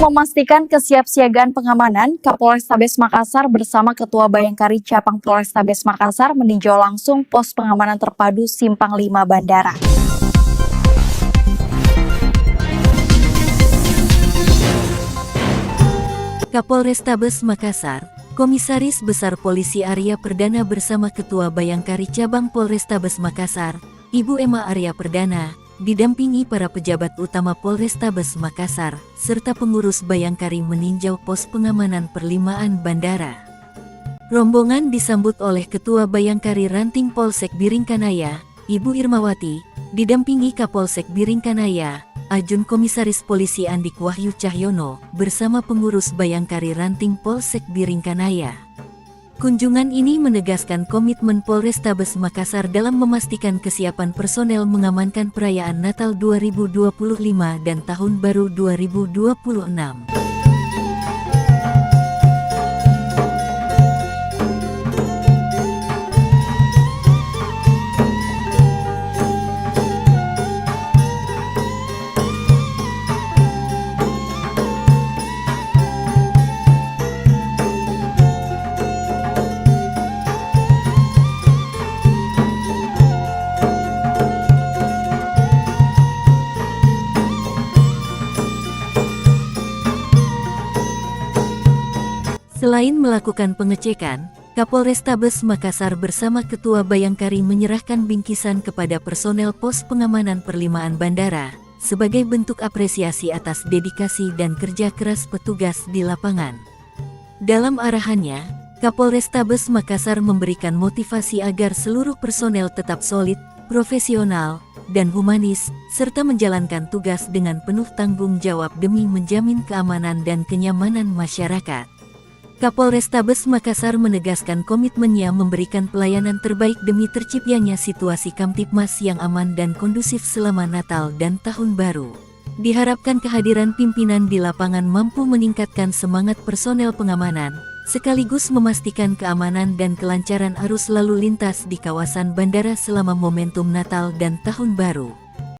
Memastikan kesiapsiagaan pengamanan, Kapolrestabes Makassar bersama Ketua Bayangkari Cabang Polrestabes Makassar meninjau langsung pos pengamanan terpadu Simpang 5 Bandara. Kapolrestabes Makassar, Komisaris Besar Polisi Arya Perdana bersama Ketua Bayangkari Cabang Polrestabes Makassar, Ibu Emma Arya Perdana, didampingi para pejabat utama Polrestabes Makassar, serta pengurus Bayangkari meninjau pos pengamanan perlimaan bandara. Rombongan disambut oleh Ketua Bayangkari Ranting Polsek Biringkanaya, Ibu Irmawati, didampingi Kapolsek Biringkanaya, Ajun Komisaris Polisi Andik Wahyu Cahyono, bersama pengurus Bayangkari Ranting Polsek Biringkanaya. Kunjungan ini menegaskan komitmen Polrestabes Makassar dalam memastikan kesiapan personel mengamankan perayaan Natal 2025 dan Tahun Baru 2026. Selain melakukan pengecekan, Kapolrestabes Makassar bersama Ketua Bayangkari menyerahkan bingkisan kepada personel pos pengamanan perlimaan bandara, sebagai bentuk apresiasi atas dedikasi dan kerja keras petugas di lapangan. Dalam arahannya, Kapolrestabes Makassar memberikan motivasi agar seluruh personel tetap solid, profesional, dan humanis, serta menjalankan tugas dengan penuh tanggung jawab demi menjamin keamanan dan kenyamanan masyarakat. Kapolrestabes Makassar menegaskan komitmennya memberikan pelayanan terbaik demi terciptanya situasi Kamtibmas yang aman dan kondusif selama Natal dan Tahun Baru. Diharapkan kehadiran pimpinan di lapangan mampu meningkatkan semangat personel pengamanan, sekaligus memastikan keamanan dan kelancaran arus lalu lintas di kawasan bandara selama momentum Natal dan Tahun Baru.